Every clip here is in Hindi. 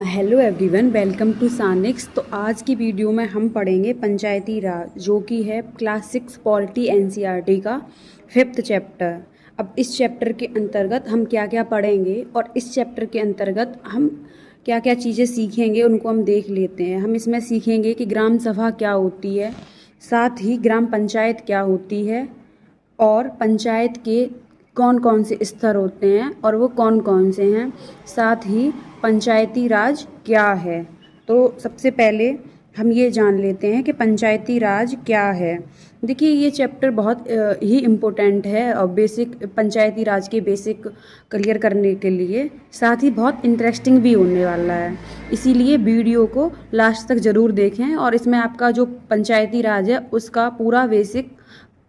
Hello everyone, welcome to Saniks. तो आज की वीडियो में हम पढ़ेंगे पंचायती राज, जो कि है क्लास 6 पॉलिटी एनसीईआरटी का 5th चैप्टर। अब इस चैप्टर के अंतर्गत हम क्या क्या पढ़ेंगे और इस चैप्टर के अंतर्गत हम क्या क्या चीज़ें सीखेंगे उनको हम देख लेते हैं। हम इसमें सीखेंगे कि ग्राम सभा क्या होती है, साथ ही ग्राम पंचायत क्या होती है और पंचायत के कौन कौन से स्तर होते हैं और वो कौन कौन से हैं, साथ ही पंचायती राज क्या है। तो सबसे पहले हम ये जान लेते हैं कि पंचायती राज क्या है। देखिए, ये चैप्टर बहुत ही इम्पोर्टेंट है और बेसिक पंचायती राज के बेसिक क्लियर करने के लिए, साथ ही बहुत इंटरेस्टिंग भी होने वाला है। इसीलिए वीडियो को लास्ट तक ज़रूर देखें और इसमें आपका जो पंचायती राज है उसका पूरा बेसिक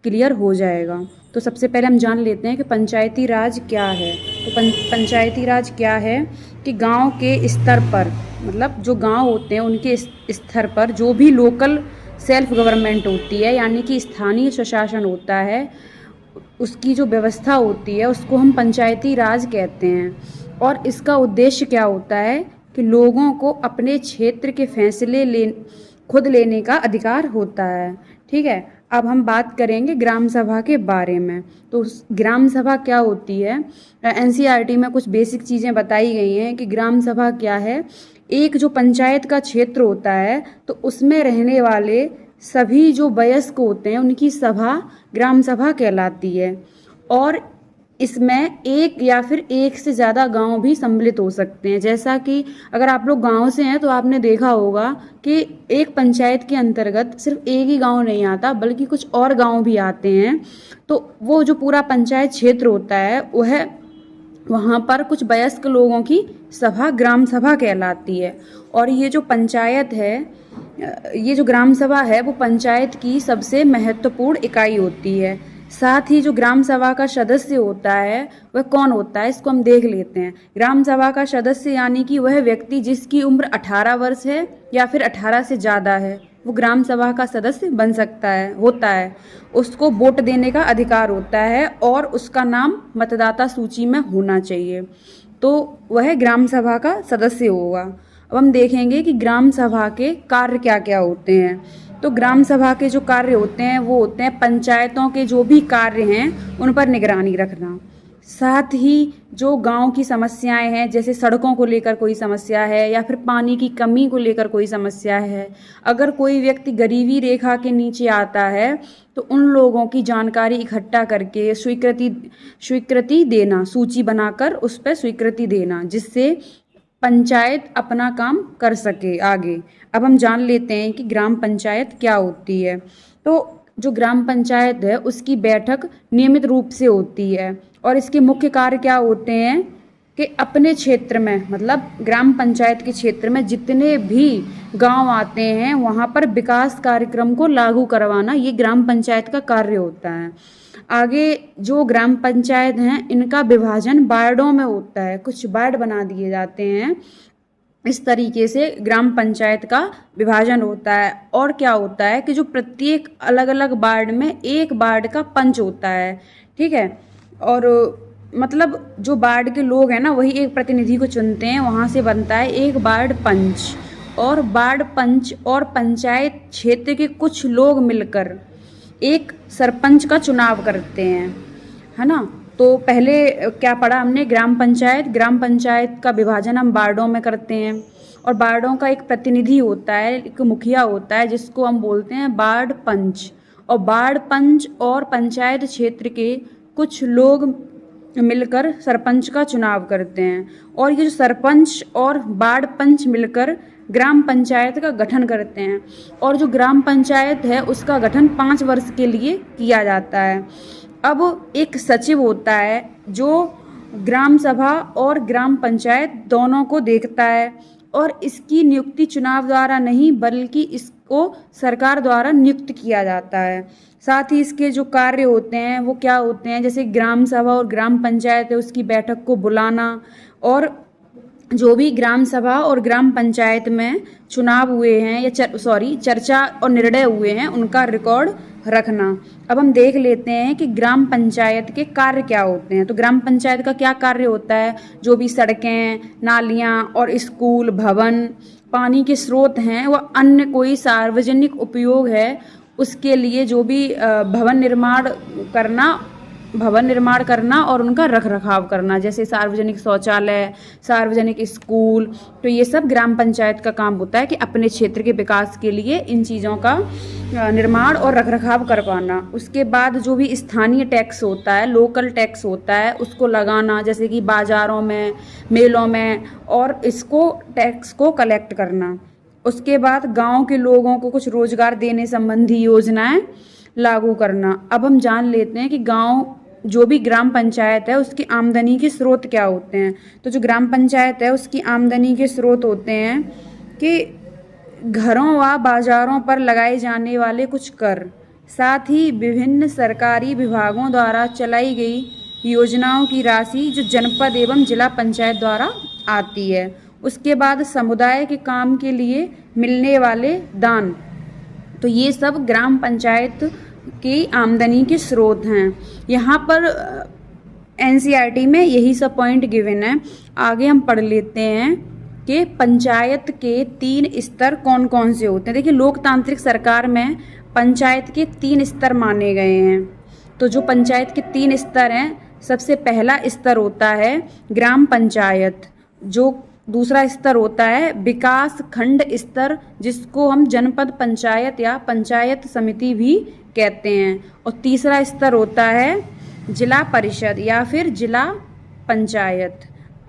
क्लियर हो जाएगा। तो सबसे पहले हम जान लेते हैं कि पंचायती राज क्या है। तो पंचायती राज क्या है कि गांव के स्तर पर, मतलब जो गांव होते हैं उनके स्तर पर जो भी लोकल सेल्फ गवर्नमेंट होती है, यानी कि स्थानीय स्वशासन होता है, उसकी जो व्यवस्था होती है उसको हम पंचायती राज कहते हैं। और इसका उद्देश्य क्या होता है कि लोगों को अपने क्षेत्र के फैसले खुद लेने का अधिकार होता है। ठीक है, अब हम बात करेंगे ग्राम सभा के बारे में। तो ग्राम सभा क्या होती है, एनसीईआरटी में कुछ बेसिक चीज़ें बताई गई हैं कि ग्राम सभा क्या है। एक जो पंचायत का क्षेत्र होता है तो उसमें रहने वाले सभी जो वयस्क होते हैं उनकी सभा ग्राम सभा कहलाती है। और इसमें एक या फिर एक से ज़्यादा गांव भी सम्मिलित हो सकते हैं। जैसा कि अगर आप लोग गांव से हैं तो आपने देखा होगा कि एक पंचायत के अंतर्गत सिर्फ एक ही गांव नहीं आता, बल्कि कुछ और गांव भी आते हैं। तो वो जो पूरा पंचायत क्षेत्र होता है वह वहाँ पर कुछ वयस्क लोगों की सभा ग्राम सभा कहलाती है। और ये जो पंचायत है, ये जो ग्राम सभा है, वो पंचायत की सबसे महत्वपूर्ण इकाई होती है। साथ ही जो ग्राम सभा का सदस्य होता है वह कौन होता है, इसको हम देख लेते हैं। ग्राम सभा का सदस्य यानी कि वह व्यक्ति जिसकी उम्र 18 वर्ष है या फिर 18 से ज़्यादा है, वो ग्राम सभा का सदस्य बन सकता है, होता है। उसको वोट देने का अधिकार होता है और उसका नाम मतदाता सूची में होना चाहिए, तो वह ग्राम सभा का सदस्य होगा। अब हम देखेंगे कि ग्राम सभा के कार्य क्या क्या होते हैं। तो ग्राम सभा के जो कार्य होते हैं वो होते हैं पंचायतों के जो भी कार्य हैं उन पर निगरानी रखना, साथ ही जो गांव की समस्याएं हैं, जैसे सड़कों को लेकर कोई समस्या है या फिर पानी की कमी को लेकर कोई समस्या है, अगर कोई व्यक्ति गरीबी रेखा के नीचे आता है तो उन लोगों की जानकारी इकट्ठा करके स्वीकृति देना, सूची बनाकर उस पर स्वीकृति देना, जिससे पंचायत अपना काम कर सके आगे। अब हम जान लेते हैं कि ग्राम पंचायत क्या होती है। तो जो ग्राम पंचायत है उसकी बैठक नियमित रूप से होती है और इसके मुख्य कार्य क्या होते हैं कि अपने क्षेत्र में, मतलब ग्राम पंचायत के क्षेत्र में जितने भी गांव आते हैं वहाँ पर विकास कार्यक्रम को लागू करवाना, ये ग्राम पंचायत का कार्य होता है। आगे जो ग्राम पंचायत हैं इनका विभाजन वार्डों में होता है, कुछ वार्ड बना दिए जाते हैं। इस तरीके से ग्राम पंचायत का विभाजन होता है। और क्या होता है कि जो प्रत्येक अलग अलग वार्ड में एक वार्ड का पंच होता है। ठीक है, और मतलब जो वार्ड के लोग हैं ना, वही एक प्रतिनिधि को चुनते हैं, वहाँ से बनता है एक वार्ड पंच। और वार्ड पंच और पंचायत क्षेत्र के कुछ लोग मिलकर एक सरपंच का चुनाव करते हैं, है ना। तो पहले क्या पढ़ा हमने, ग्राम पंचायत का विभाजन हम वार्डों में करते हैं और वार्डों का एक प्रतिनिधि होता है, एक मुखिया होता है, जिसको हम बोलते हैं वार्ड पंच। और वार्ड पंच और पंचायत क्षेत्र के कुछ लोग मिलकर सरपंच का चुनाव करते हैं और ये जो सरपंच और वार्ड पंच मिलकर ग्राम पंचायत का गठन करते हैं। और जो ग्राम पंचायत है उसका गठन 5 वर्ष के लिए किया जाता है। अब एक सचिव होता है जो ग्राम सभा और ग्राम पंचायत दोनों को देखता है और इसकी नियुक्ति चुनाव द्वारा नहीं बल्कि इसको सरकार द्वारा नियुक्त किया जाता है। साथ ही इसके जो कार्य होते हैं वो क्या होते हैं, जैसे ग्राम सभा और ग्राम पंचायत है उसकी बैठक को बुलाना और जो भी ग्राम सभा और ग्राम पंचायत में चुनाव हुए हैं या चर्चा और निर्णय हुए हैं उनका रिकॉर्ड रखना। अब हम देख लेते हैं कि ग्राम पंचायत के कार्य क्या होते हैं। तो ग्राम पंचायत का क्या कार्य होता है, जो भी सड़कें, नालियाँ और स्कूल, भवन, पानी के स्रोत हैं व अन्य कोई सार्वजनिक उपयोग है, उसके लिए जो भी भवन निर्माण करना और उनका रख रखाव करना, जैसे सार्वजनिक शौचालय, सार्वजनिक स्कूल। तो ये सब ग्राम पंचायत का काम होता है कि अपने क्षेत्र के विकास के लिए इन चीज़ों का निर्माण और रख रखाव कर पाना। उसके बाद जो भी स्थानीय टैक्स होता है, लोकल टैक्स होता है, उसको लगाना, जैसे कि बाज़ारों में, मेलों में, और इसको टैक्स को कलेक्ट करना। उसके बाद गांव के लोगों को कुछ रोजगार देने संबंधी योजनाएं लागू करना। अब हम जान लेते हैं कि गांव जो भी ग्राम पंचायत है उसकी आमदनी के स्रोत क्या होते हैं। तो जो ग्राम पंचायत है उसकी आमदनी के स्रोत होते हैं कि घरों व बाजारों पर लगाए जाने वाले कुछ कर, साथ ही विभिन्न सरकारी विभागों द्वारा चलाई गई योजनाओं की राशि जो जनपद एवं जिला पंचायत द्वारा आती है। उसके बाद समुदाय के काम के लिए मिलने वाले दान। तो ये सब ग्राम पंचायत की आमदनी के स्रोत हैं। यहाँ पर एनसीईआरटी में यही सब पॉइंट गिवन है। आगे हम पढ़ लेते हैं कि पंचायत के 3 स्तर कौन कौन से होते हैं। देखिए, लोकतांत्रिक सरकार में पंचायत के 3 स्तर माने गए हैं। तो जो पंचायत के 3 स्तर हैं, सबसे पहला स्तर होता है ग्राम पंचायत, जो दूसरा स्तर होता है विकास खंड स्तर, जिसको हम जनपद पंचायत या पंचायत समिति भी कहते हैं, और तीसरा स्तर होता है जिला परिषद या फिर जिला पंचायत।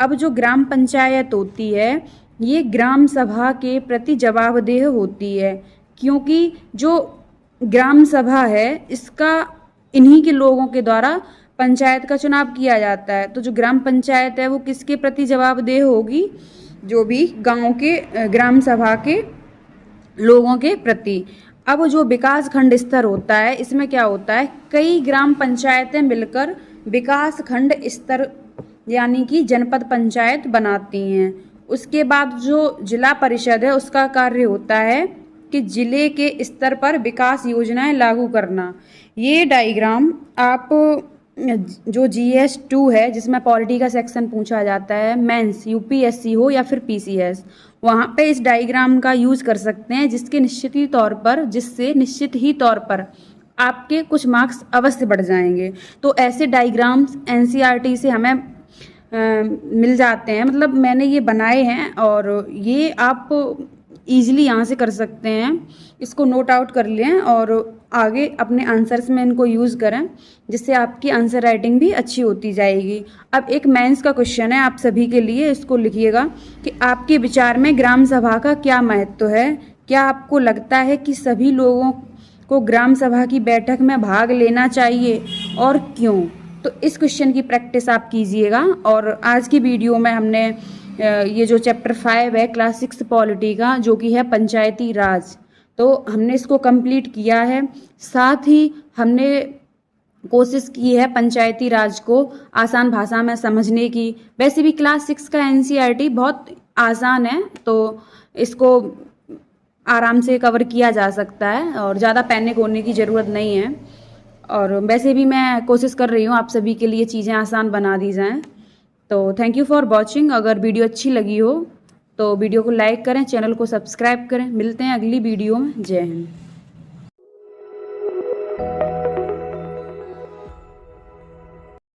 अब जो ग्राम पंचायत होती है ये ग्राम सभा के प्रति जवाबदेह होती है, क्योंकि जो ग्राम सभा है इसका इन्हीं के लोगों के द्वारा पंचायत का चुनाव किया जाता है। तो जो ग्राम पंचायत है वो किसके प्रति जवाबदेह होगी, जो भी गांव के ग्राम सभा के लोगों के प्रति। अब जो विकास खंड स्तर होता है इसमें क्या होता है, कई ग्राम पंचायतें मिलकर विकास खंड स्तर यानी कि जनपद पंचायत बनाती हैं। उसके बाद जो जिला परिषद है उसका कार्य होता है कि जिले के स्तर पर विकास योजनाएं लागू करना। ये डायग्राम आप जो GS 2 है जिसमें पॉलिटी का सेक्शन पूछा जाता है, मेंस UPSC हो या फिर PCS, वहाँ पे इस डायग्राम का यूज़ कर सकते हैं, जिससे निश्चित ही तौर पर आपके कुछ मार्क्स अवश्य बढ़ जाएंगे। तो ऐसे डायग्राम्स NCERT से हमें मिल जाते हैं, मतलब मैंने ये बनाए हैं और ये आप ईजिली यहाँ से कर सकते हैं। इसको नोट आउट कर लें और आगे अपने आंसर्स में इनको यूज़ करें, जिससे आपकी आंसर राइटिंग भी अच्छी होती जाएगी। अब एक मेंस का क्वेश्चन है आप सभी के लिए, इसको लिखिएगा कि आपके विचार में ग्राम सभा का क्या महत्व है। क्या आपको लगता है कि सभी लोगों को ग्राम सभा की बैठक में भाग लेना चाहिए और क्यों? तो इस क्वेश्चन की प्रैक्टिस आप कीजिएगा। और आज की वीडियो में हमने ये जो चैप्टर 5 है क्लास 6 पॉलिटी का, जो कि है पंचायती राज, तो हमने इसको कंप्लीट किया है। साथ ही हमने कोशिश की है पंचायती राज को आसान भाषा में समझने की। वैसे भी क्लास 6 का NCERT बहुत आसान है, तो इसको आराम से कवर किया जा सकता है और ज़्यादा पैनिक होने की ज़रूरत नहीं है। और वैसे भी मैं कोशिश कर रही हूँ आप सभी के लिए चीज़ें आसान बना दी जाएँ। तो थैंक यू फॉर वॉचिंग। अगर वीडियो अच्छी लगी हो तो वीडियो को लाइक करें, चैनल को सब्सक्राइब करें। मिलते हैं अगली वीडियो में। जय हिंद।